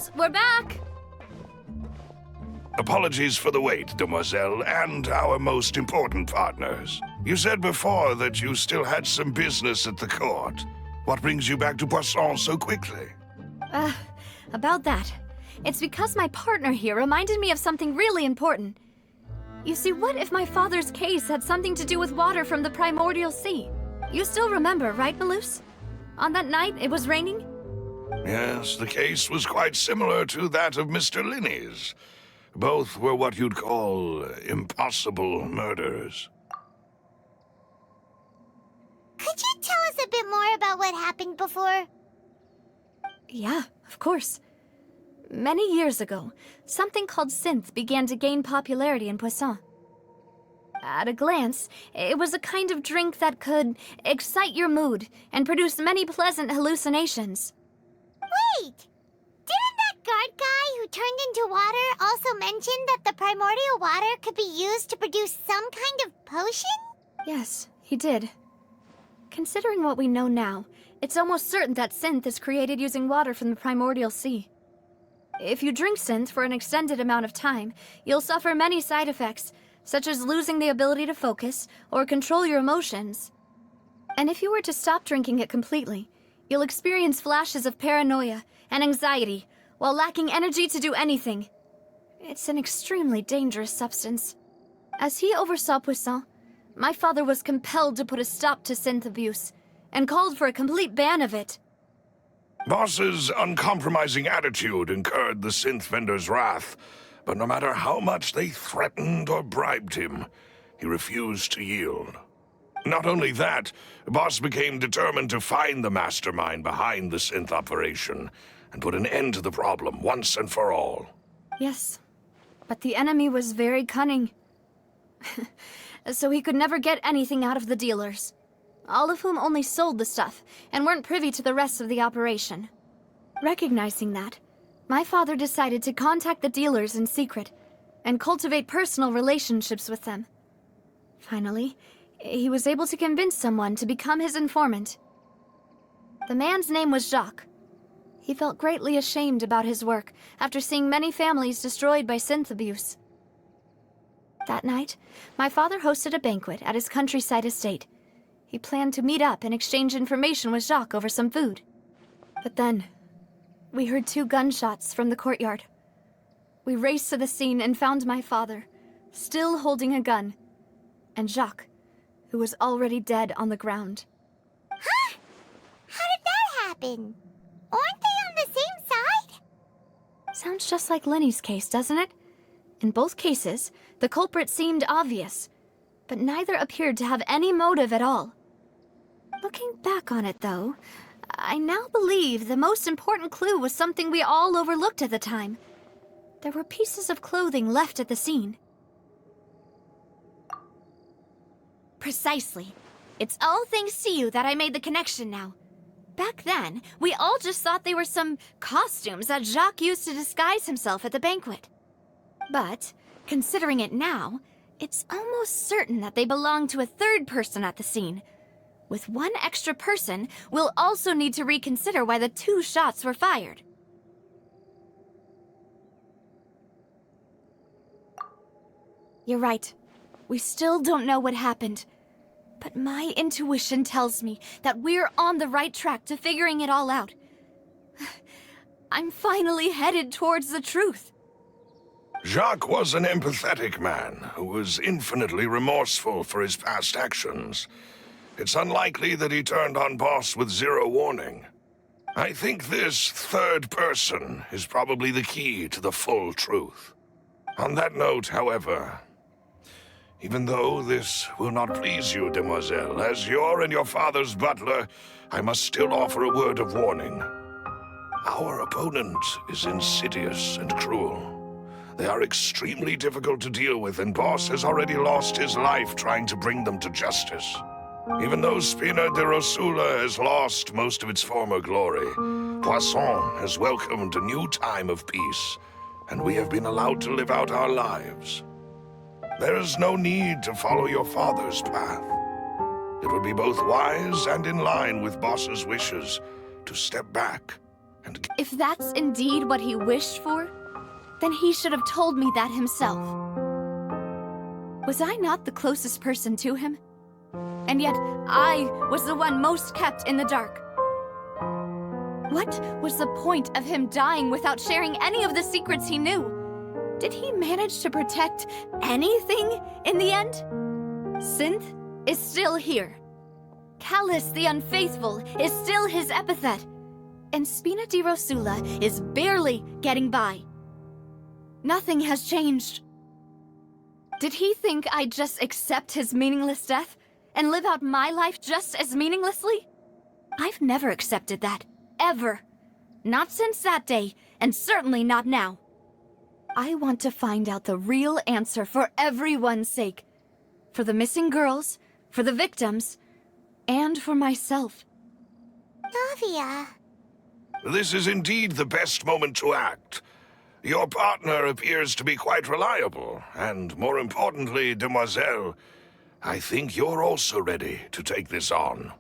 Boss, we're back! Apologies for the wait, demoiselle, and our most important partners. You said before that you still had some business at the court. What brings you back to Poisson so quickly? About that. It's because my partner here reminded me of something really important. You see, what if my father's case had something to do with water from the primordial sea? You still remember, right, Malus? On that night, it was raining? Yes, the case was quite similar to that of Mr. Linney's. Both were what you'd call impossible murders. Could you tell us a bit more about what happened before? Yeah, of course. Many years ago, something called synth began to gain popularity in Poisson. At a glance, it was a kind of drink that could excite your mood and produce many pleasant hallucinations. Wait! Didn't that guard guy who turned into water also mention that the primordial water could be used to produce some kind of potion? Yes, he did. Considering what we know now, it's almost certain that synth is created using water from the primordial sea. If you drink synth for an extended amount of time, you'll suffer many side effects, such as losing the ability to focus or control your emotions. And if you were to stop drinking it completely, you'll experience flashes of paranoia and anxiety while lacking energy to do anything. It's an extremely dangerous substance. As he oversaw Poisson, my father was compelled to put a stop to synth abuse and called for a complete ban of it. Boss's uncompromising attitude incurred the synth vendor's wrath, but no matter how much they threatened or bribed him, he refused to yield. Not only that, Boss became determined to find the mastermind behind the synth operation and put an end to the problem once and for all. Yes, but the enemy was very cunning. So he could never get anything out of the dealers, all of whom only sold the stuff and weren't privy to the rest of the operation. Recognizing that, my father decided to contact the dealers in secret and cultivate personal relationships with them. Finally, he was able to convince someone to become his informant. The man's name was Jacques. He felt greatly ashamed about his work after seeing many families destroyed by synth abuse. That night, my father hosted a banquet at his countryside estate. He planned to meet up and exchange information with Jacques over some food. But then, we heard 2 gunshots from the courtyard. We raced to the scene and found my father, still holding a gun, and Jacques, who was already dead on the ground. Huh? How did that happen? Aren't they on the same side? Sounds just like Lenny's case, doesn't it? In both cases, the culprit seemed obvious, but neither appeared to have any motive at all. Looking back on it, though, I now believe the most important clue was something we all overlooked at the time. There were pieces of clothing left at the scene. Precisely. It's all thanks to you that I made the connection now. Back then, we all just thought they were some costumes that Jacques used to disguise himself at the banquet. But, considering it now, it's almost certain that they belong to a third person at the scene. With one extra person, we'll also need to reconsider why the 2 shots were fired. You're right. We still don't know what happened. But my intuition tells me that we're on the right track to figuring it all out. I'm finally headed towards the truth. Jacques was an empathetic man who was infinitely remorseful for his past actions. It's unlikely that he turned on Boss with 0 warning. I think this third person is probably the key to the full truth. On that note, however, even though this will not please you, demoiselle, as your and your father's butler, I must still offer a word of warning. Our opponent is insidious and cruel. They are extremely difficult to deal with, and Boss has already lost his life trying to bring them to justice. Even though Spina de Rosula has lost most of its former glory, Poisson has welcomed a new time of peace, and we have been allowed to live out our lives. There is no need to follow your father's path. It would be both wise and in line with Boss's wishes to step back and If that's indeed what he wished for, then he should have told me that himself. Was I not the closest person to him? And yet, I was the one most kept in the dark. What was the point of him dying without sharing any of the secrets he knew? Did he manage to protect anything in the end? Synth is still here. Callus the Unfaithful is still his epithet. And Spina di Rosula is barely getting by. Nothing has changed. Did he think I'd just accept his meaningless death and live out my life just as meaninglessly? I've never accepted that. Ever. Not since that day, and certainly not now. I want to find out the real answer for everyone's sake. For the missing girls, for the victims, and for myself. Navia. this is indeed the best moment to act. Your partner appears to be quite reliable, and more importantly, Demoiselle, I think you're also ready to take this on.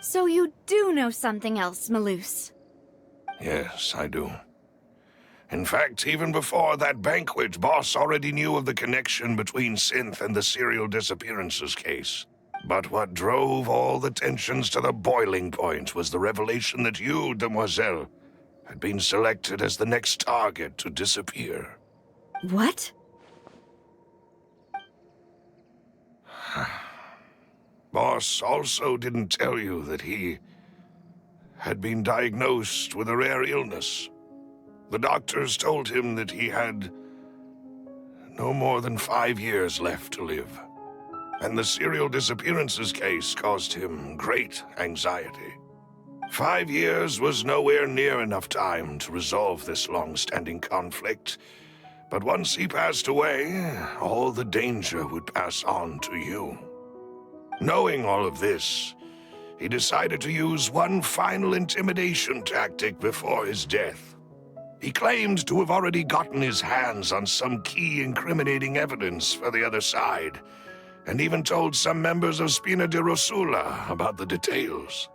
So you do know something else, Malus? Yes, I do. In fact, even before that banquet, Boss already knew of the connection between Synth and the serial disappearances case. But what drove all the tensions to the boiling point was the revelation that you, Demoiselle, had been selected as the next target to disappear. What? Boss also didn't tell you that he had been diagnosed with a rare illness. The doctors told him that he had no more than 5 years left to live, and the serial disappearances case caused him great anxiety. 5 years was nowhere near enough time to resolve this long-standing conflict, but once he passed away, all the danger would pass on to you. Knowing all of this, he decided to use one final intimidation tactic before his death. He claimed to have already gotten his hands on some key incriminating evidence for the other side, and even told some members of Spina di Rosula about the details.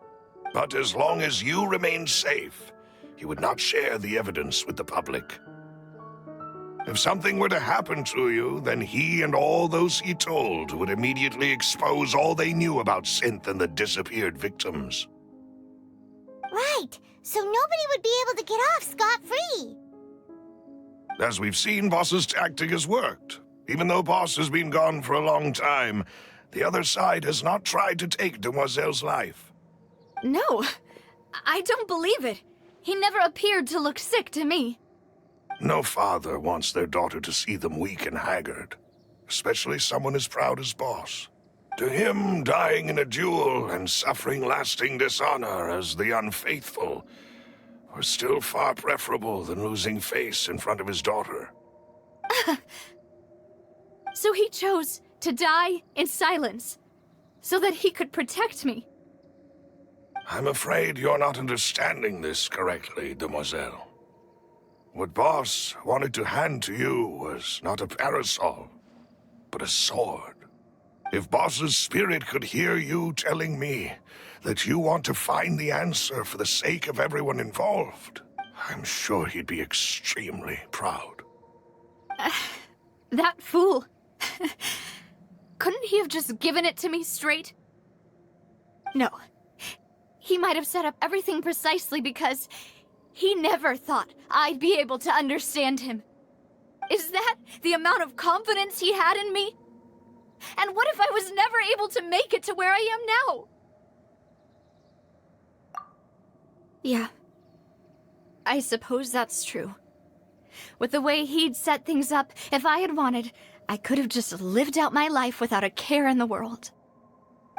But as long as you remained safe, he would not share the evidence with the public. If something were to happen to you, then he and all those he told would immediately expose all they knew about Synth and the disappeared victims. Right, so nobody would be able to get off scot-free. As we've seen, Boss's tactic has worked. Even though Boss has been gone for a long time, the other side has not tried to take Demoiselle's life. No, I don't believe it. He never appeared to look sick to me. No father wants their daughter to see them weak and haggard, especially someone as proud as Boss. To him, dying in a duel and suffering lasting dishonor as the unfaithful were still far preferable than losing face in front of his daughter. So he chose to die in silence, so that he could protect me. I'm afraid you're not understanding this correctly, Demoiselle. What Boss wanted to hand to you was not a parasol, but a sword. If Boss's spirit could hear you telling me that you want to find the answer for the sake of everyone involved, I'm sure he'd be extremely proud. That fool. Couldn't he have just given it to me straight? No. He might have set up everything precisely because he never thought I'd be able to understand him. Is that the amount of confidence he had in me? And what if I was never able to make it to where I am now? Yeah. I suppose that's true. With the way he'd set things up, if I had wanted, I could have just lived out my life without a care in the world.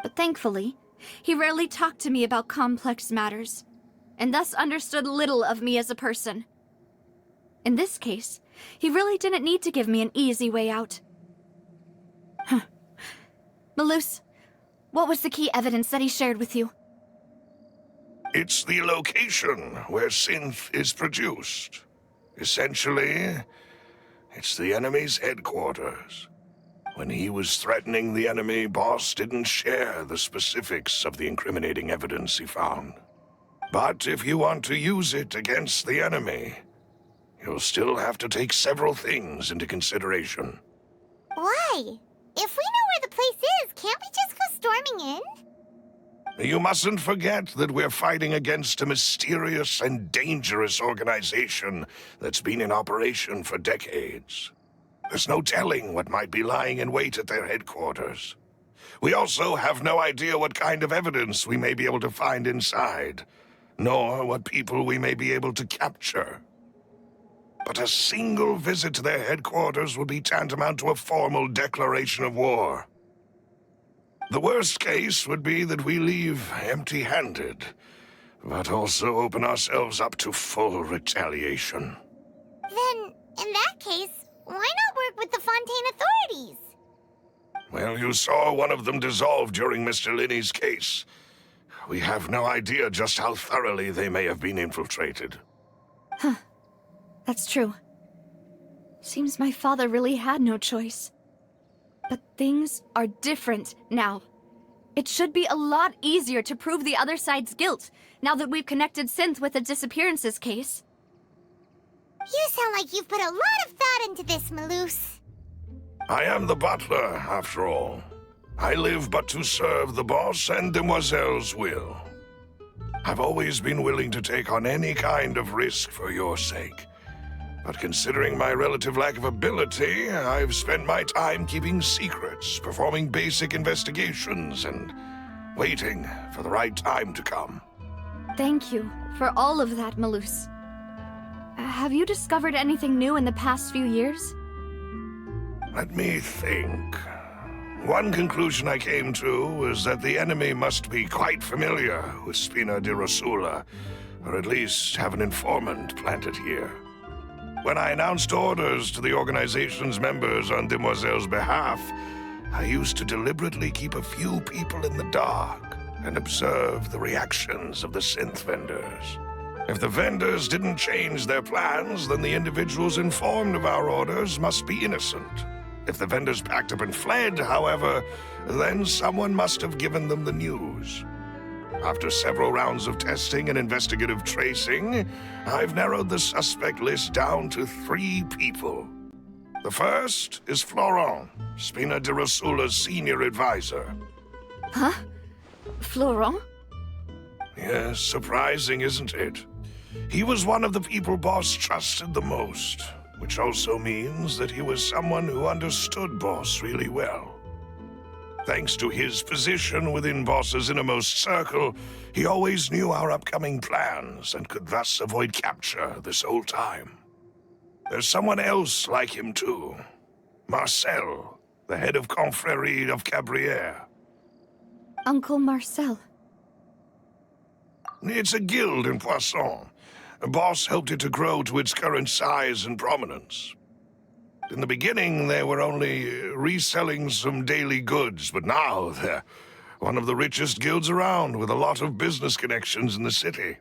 But thankfully, he rarely talked to me about complex matters, and thus understood little of me as a person. In this case, he really didn't need to give me an easy way out. Malus, what was the key evidence that he shared with you? It's the location where Synth is produced. Essentially, it's the enemy's headquarters. When he was threatening the enemy, Boss didn't share the specifics of the incriminating evidence he found. But if you want to use it against the enemy, you'll still have to take several things into consideration. Why? If we know where the place is, can't we just go storming in? You mustn't forget that we're fighting against a mysterious and dangerous organization that's been in operation for decades. There's no telling what might be lying in wait at their headquarters. We also have no idea what kind of evidence we may be able to find inside, nor what people we may be able to capture. But a single visit to their headquarters would be tantamount to a formal declaration of war. The worst case would be that we leave empty-handed, but also open ourselves up to full retaliation. Then, in that case, why not work with the Fontaine authorities? Well, you saw one of them dissolve during Mr. Linney's case. We have no idea just how thoroughly they may have been infiltrated. Huh. That's true. Seems my father really had no choice. But things are different now. It should be a lot easier to prove the other side's guilt, now that we've connected Synth with the disappearances case. You sound like you've put a lot of thought into this, Maloose. I am the butler, after all. I live but to serve the boss and Demoiselle's will. I've always been willing to take on any kind of risk for your sake. But considering my relative lack of ability, I've spent my time keeping secrets, performing basic investigations, and waiting for the right time to come. Thank you for all of that, Maloose. Have you discovered anything new in the past few years? Let me think. One conclusion I came to was that the enemy must be quite familiar with Spina di Rosula, or at least have an informant planted here. When I announced orders to the organization's members on Demoiselle's behalf, I used to deliberately keep a few people in the dark and observe the reactions of the synth vendors. If the vendors didn't change their plans, then the individuals informed of our orders must be innocent. If the vendors packed up and fled, however, then someone must have given them the news. After several rounds of testing and investigative tracing, I've narrowed the suspect list down to 3 people. The first is Florent, Spina di Rosula's senior advisor. Huh? Florent? Yes, surprising, isn't it? He was one of the people Boss trusted the most, which also means that he was someone who understood Boss really well. Thanks to his position within Boss's innermost circle, he always knew our upcoming plans and could thus avoid capture this whole time. There's someone else like him too. Marcel, the head of Confrérie of Cabrières. Uncle Marcel. It's a guild in Poisson. Boss helped it to grow to its current size and prominence. In the beginning, they were only reselling some daily goods, but now they're one of the richest guilds around with a lot of business connections in the city.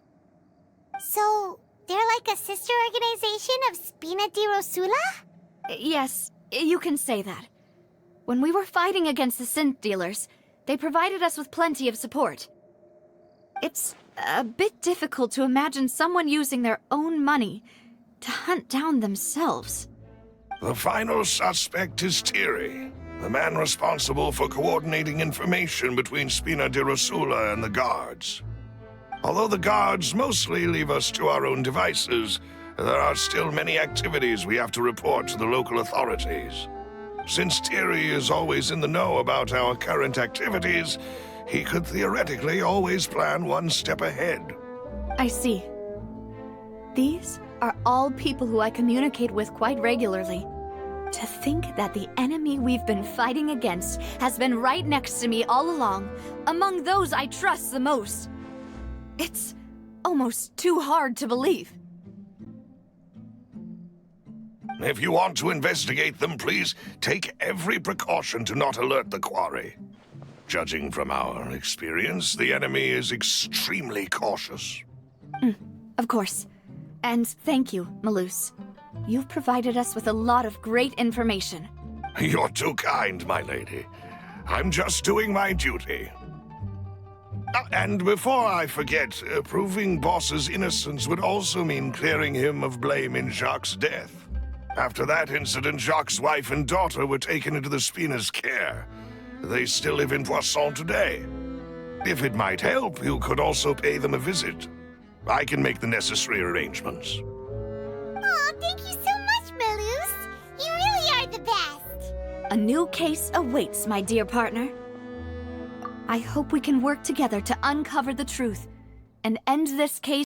So, they're like a sister organization of Spina di Rosula? Yes, you can say that. When we were fighting against the synth dealers, they provided us with plenty of support. It's a bit difficult to imagine someone using their own money to hunt down themselves. The final suspect is Thierry, the man responsible for coordinating information between Spina di Rosula and the guards. Although the guards mostly leave us to our own devices, there are still many activities we have to report to the local authorities. Since Thierry is always in the know about our current activities, he could theoretically always plan one step ahead. I see. These are all people who I communicate with quite regularly. To think that the enemy we've been fighting against has been right next to me all along, among those I trust the most. It's almost too hard to believe. If you want to investigate them, please take every precaution to not alert the quarry. Judging from our experience, the enemy is extremely cautious. Of course. And thank you, Maloose. You've provided us with a lot of great information. You're too kind, my lady. I'm just doing my duty. And before I forget, proving Boss's innocence would also mean clearing him of blame in Jacques' death. After that incident, Jacques' wife and daughter were taken into the Spina's care. They still live in Poisson today. If it might help, you could also pay them a visit. I can make the necessary arrangements. Oh, thank you so much, Maloose. You really are the best. A new case awaits, my dear partner. I hope we can work together to uncover the truth and end this case